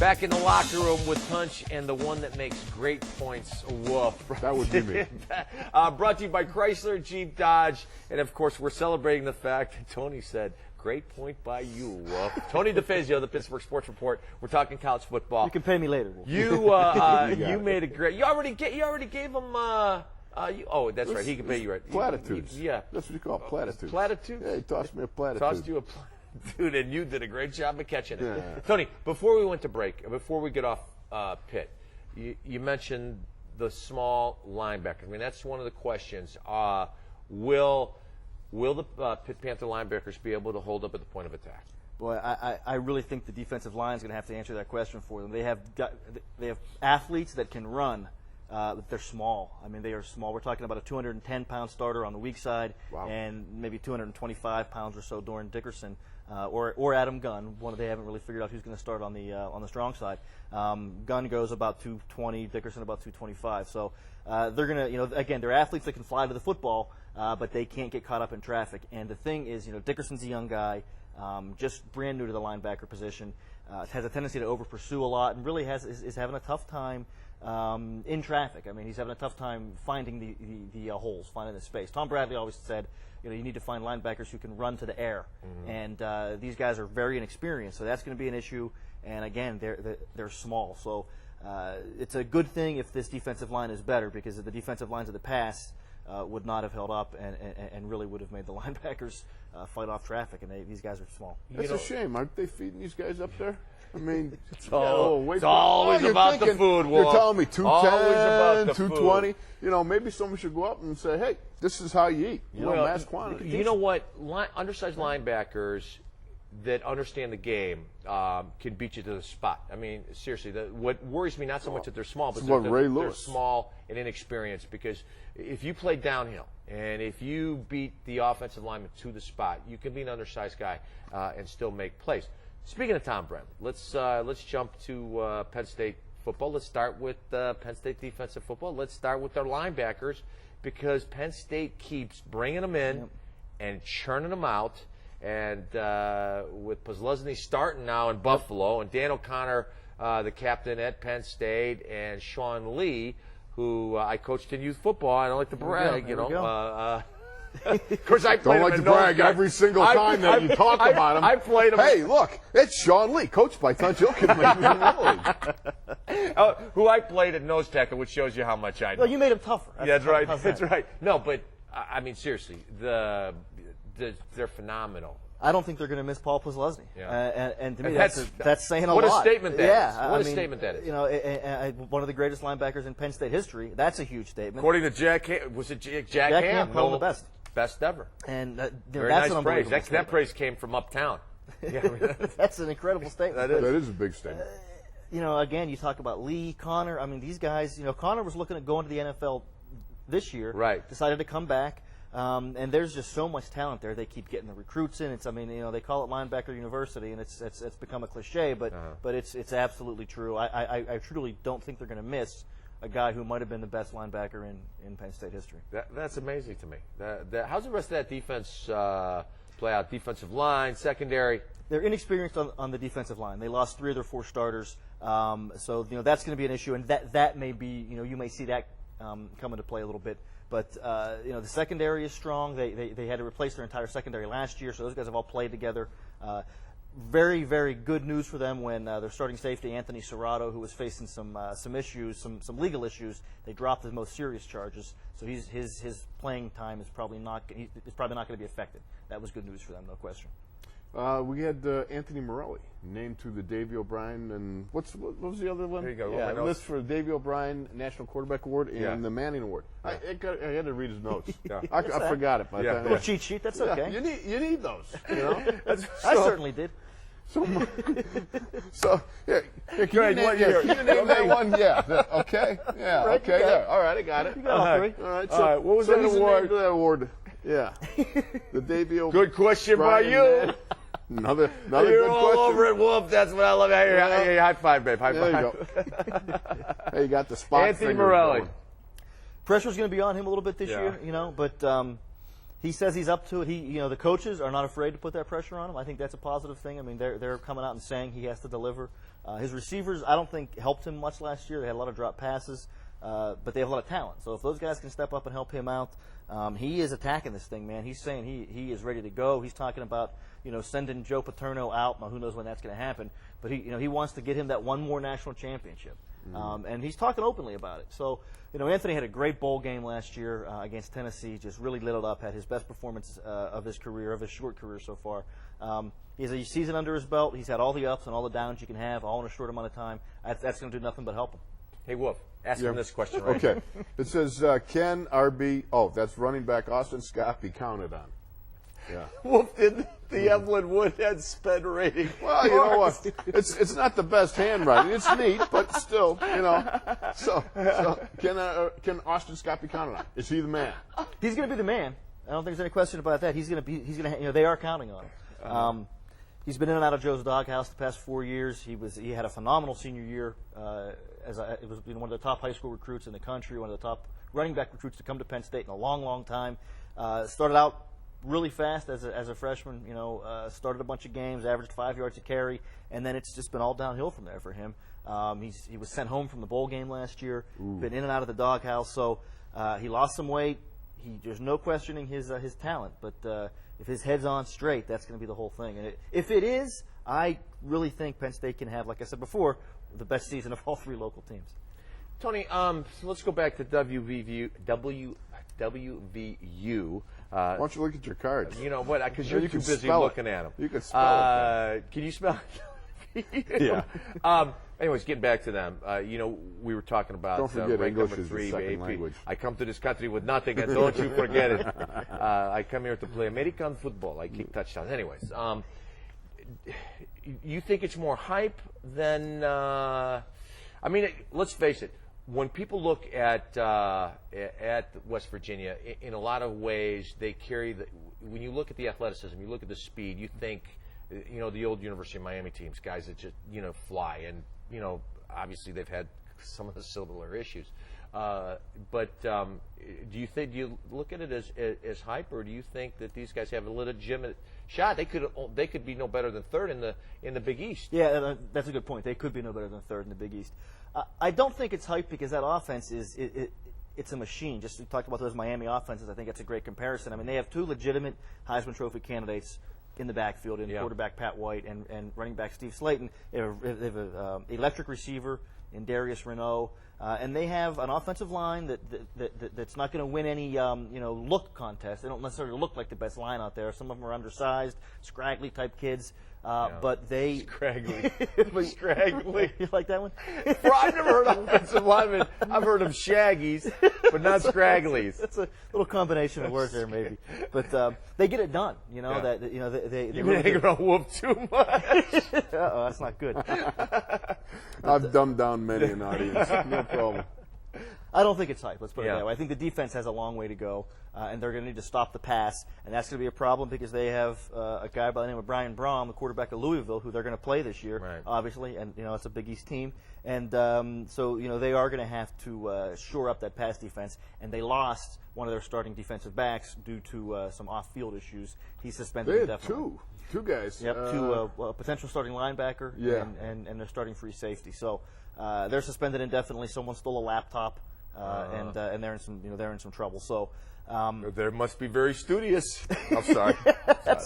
Back in the locker room with Punch and the one that makes great points. Woof. That would be me. Brought to you by Chrysler, Jeep, Dodge. And, of course, we're celebrating the fact that Tony said, great point by you, Woof. Tony DeFazio, the Pittsburgh Sports Report. We're talking college football. You can pay me later. You made a great – you already gave him oh, that's right. He can pay you right. Platitudes. Yeah. That's what you call platitudes. Platitudes? Yeah, he tossed me a platitude. Tossed you a platitude. Dude, and you did a great job of catching it. Yeah. Tony, before we went to break, before we get off Pitt, you mentioned the small linebacker. I mean, that's one of the questions. Will the Pitt Panther linebackers be able to hold up at the point of attack? Boy, I really think the defensive line is going to have to answer that question for them. They have athletes that can run. But they're small. I mean, they are small. We're talking about a 210-pound starter on the weak side, wow, and maybe 225 pounds or so Doran Dickerson or Adam Gunn. They haven't really figured out who's going to start on the strong side. Gunn goes about 220, Dickerson about 225. So they're going to, again, they're athletes that can fly to the football, but they can't get caught up in traffic. And the thing is, Dickerson's a young guy, just brand new to the linebacker position, has a tendency to over pursue a lot, and really is having a tough time in traffic. I mean, he's having a tough time finding the holes, finding the space. Tom Bradley always said, you need to find linebackers who can run to the air, and these guys are very inexperienced, so that's going to be an issue. And again, they're small, so it's a good thing if this defensive line is better, because the defensive lines of the past would not have held up and really would have made the linebackers fight off traffic, and these guys are small. It's a shame. Aren't they feeding these guys up there? I mean, it's always about the food, Wolf. You're telling me 210, 220. Food. Maybe someone should go up and say, hey, this is how you eat. Mass quantity. You know what? Undersized linebackers that understand the game can beat you to the spot. I mean, seriously, what worries me not so much that they're small, but they're small and inexperienced, because if you play downhill and if you beat the offensive lineman to the spot, you can be an undersized guy and still make plays. Speaking of Tom Bradley, let's jump to Penn State football. Let's start with Penn State defensive football. Let's start with their linebackers, because Penn State keeps bringing them in and churning them out. And with Posluszny starting now in Buffalo, and Dan O'Connor, the captain at Penn State, and Sean Lee, who I coached in youth football. I don't like to brag, Of course, I don't like to brag every single time that you talk about him. I played him. Hey, look, it's Sean Lee, coached by Tunch Ilkin. Who I played at nose tackle, which shows you how much I know. Well, you made him tougher. That's right. That's right. No, but I mean, seriously, they're phenomenal. I don't think they're going to miss Paul Posluszny. Yeah. And to me, that's saying a lot. What a statement that is. Yeah, What a statement that is. One of the greatest linebackers in Penn State history. That's a huge statement. According to Jack Ham, was it Jack Ham? Called him the best. Best ever. And very that's nice an praise. unbelievable That praise came from uptown. That's an incredible statement. That is a big statement. Again, you talk about Lee, Connor. I mean, these guys, Connor was looking at going to the NFL this year. Right. Decided to come back. And there's just so much talent there. They keep getting the recruits in. They call it linebacker university, and it's become a cliche, but it's absolutely true. I truly don't think they're going to miss a guy who might have been the best linebacker in Penn State history. That's amazing to me. How's the rest of that defense play out? Defensive line, secondary. They're inexperienced on the defensive line. They lost 3 of their 4 starters, so that's going to be an issue, and that may be you may see that come into play a little bit. But the secondary is strong. They had to replace their entire secondary last year, so those guys have all played together. Very, very good news for them when their starting safety, Anthony Serrato, who was facing some issues, some legal issues, they dropped the most serious charges. So his playing time is probably not going to be affected. That was good news for them, no question. We had Anthony Morelli named to the Davey O'Brien, and what was the other one? There you go. Yeah, list for the Davey O'Brien National Quarterback Award and the Manning Award. I had to read his notes. I forgot it. A little cheat sheet. That's okay. You need those. I certainly did. Can you name that one? Yeah. Okay. Yeah. Right, okay. Yeah. All right. I got it. You got all 3. All right. All right. What was that award? That award. Yeah. The Davey O'Brien. Good question by you. Another You're good all question. over it, Wolf. That's what I love. Hey, high five, babe. High five. There you go. Hey, you got the spot. Anthony Morelli. Pressure's going to be on him a little bit this year, but He says he's up to it. The coaches are not afraid to put that pressure on him. I think that's a positive thing. I mean, they're coming out and saying he has to deliver. His receivers, I don't think, helped him much last year. They had a lot of drop passes, but they have a lot of talent. So if those guys can step up and help him out, he is attacking this thing, man. He's saying he is ready to go. He's talking about sending Joe Paterno out. Now, who knows when that's going to happen? But he wants to get him that one more national championship. And he's talking openly about it. So, Anthony had a great bowl game last year against Tennessee, just really lit it up, had his best performance of his career, of his short career so far. He has a season under his belt. He's had all the ups and all the downs you can have, all in a short amount of time. That's going to do nothing but help him. Hey, Wolf, ask him this question right Okay. It says, can RB, that's running back Austin Scott be counted on? Yeah. Wolf did the Evelyn Woodhead sped rating. Well, you know what? It's not the best handwriting. It's neat, but still, So can Austin Scott be counted on? Is he the man? He's going to be the man. I don't think there's any question about that. He's going to. They are counting on him. He's been in and out of Joe's doghouse the past 4 years. He had a phenomenal senior year. It was one of the top high school recruits in the country, one of the top running back recruits to come to Penn State in a long, long time. Started out really fast as a freshman, started a bunch of games, averaged 5 yards a carry, and then it's just been all downhill from there for him. He was sent home from the bowl game last year, been in and out of the doghouse, so he lost some weight. There's no questioning his talent, but if his head's on straight, that's going to be the whole thing. And if it is, I really think Penn State can have, like I said before, the best season of all three local teams. Tony, so let's go back to WVU. Why don't you look at your cards? You know what? Because you're too busy looking at them. You can spell it. Can you spell it? Yeah. Anyways, getting back to them. We were talking about don't forget rank English number is 3 the second AP. language. I come to this country with nothing, and don't you forget it. I come here to play American football. I kick touchdowns. Anyways, you think it's more hype than? Let's face it. When people look at West Virginia, in a lot of ways, they carry when you look at the athleticism, you look at the speed, you think, the old University of Miami teams, guys that just, fly. And, obviously they've had some of the similar issues. But do you look at it as hype, or do you think that these guys have a legitimate shot? They could be no better than third in the Big East. Yeah, that's a good point. They could be no better than third in the Big East. I don't think it's hype because that offense it's a machine. Just we talked about those Miami offenses. I think that's a great comparison. I mean, they have two legitimate Heisman Trophy candidates in the backfield, in quarterback Pat White and running back Steve Slayton. They have an electric receiver in Darius Renault, and they have an offensive line that's not going to win any look contest. They don't necessarily look like the best line out there. Some of them are undersized, scraggly type kids. But they scraggly. Scraggly. You like that one? Well, I've never heard of offensive linemen. I've heard of shaggies, but not scragglies. That's a little combination of words there, maybe. But they get it done. They You've been hanging around Wolf too much. That's not good. I've dumbed down many an audience. No problem. I don't think it's hype. Let's put it that way. I think the defense has a long way to go, and they're going to need to stop the pass, and that's going to be a problem because they have a guy by the name of Brian Brom, the quarterback of Louisville, who they're going to play this year, obviously, and it's a Big East team, and so they are going to have to shore up that pass defense, and they lost one of their starting defensive backs due to some off-field issues. He's suspended indefinitely. Two guys. Yep, a potential starting linebacker and their starting free safety. So they're suspended indefinitely. Someone stole a laptop. And they're in some trouble. So they must be very studious. I'm sorry.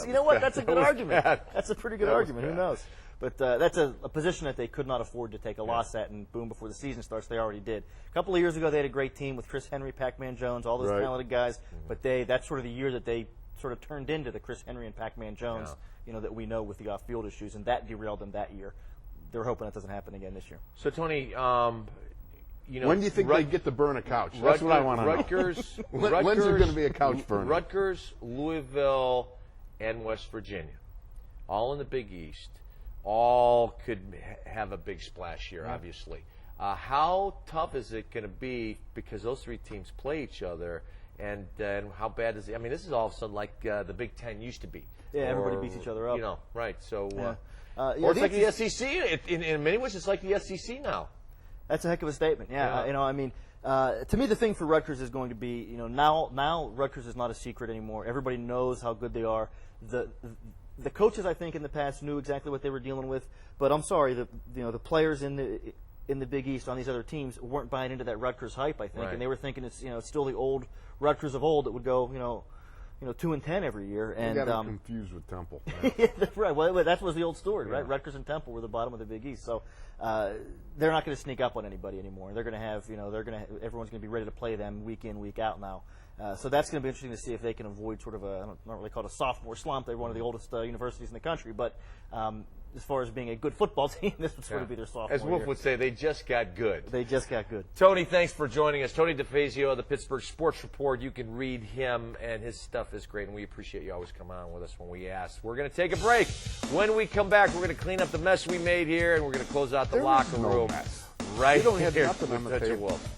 You know what? That's a good argument. That's a pretty good argument. Bad. Who knows? But that's a position that they could not afford to take a loss at, and boom, before the season starts, they already did. A couple of years ago, they had a great team with Chris Henry, Pac-Man Jones, all those talented guys. But that's sort of the year that they sort of turned into the Chris Henry and Pac-Man Jones, that we know with the off-field issues, and that derailed them that year. They're hoping that doesn't happen again this year. So, Tony, when do you think they get to burn a couch? That's what I want to know. Rutgers, when's there going to be a couch burner? Rutgers, Louisville, and West Virginia, all in the Big East, all could have a big splash here, obviously. How tough is it going to be because those three teams play each other, and how bad is it? I mean, this is all of a sudden like the Big Ten used to be. Yeah, everybody beats each other up. Right. So, Yeah, or it's like the SEC. In many ways, it's like the SEC now. That's a heck of a statement. Yeah. I mean, to me, the thing for Rutgers is going to be, now Rutgers is not a secret anymore. Everybody knows how good they are. The coaches, I think, in the past knew exactly what they were dealing with. But I'm sorry, the players in the Big East on these other teams weren't buying into that Rutgers hype, I think, right. and they were thinking it's still the old Rutgers of old that would go 2-10 every year. And got them confused with Temple. Yeah, right. Well, that was the old story, right? Rutgers and Temple were the bottom of the Big East, so they're not going to sneak up on anybody anymore. They're going to have, everyone's going to be ready to play them week in, week out now. So that's going to be interesting to see if they can avoid sort of I don't really call it a sophomore slump. They're one of the oldest universities in the country, but as far as being a good football team, this would sort of be their sophomore As Wolf year. would say, they just got good. They just got good. Tony, thanks for joining us. Tony DeFazio of the Pittsburgh Sports Report. You can read him, and his stuff is great, and we appreciate you always coming on with us when we ask. We're going to take a break. When we come back, we're going to clean up the mess we made here, and we're going to close out the locker room Mess. right We don't have here nothing on with the Dutcher table. Wolf.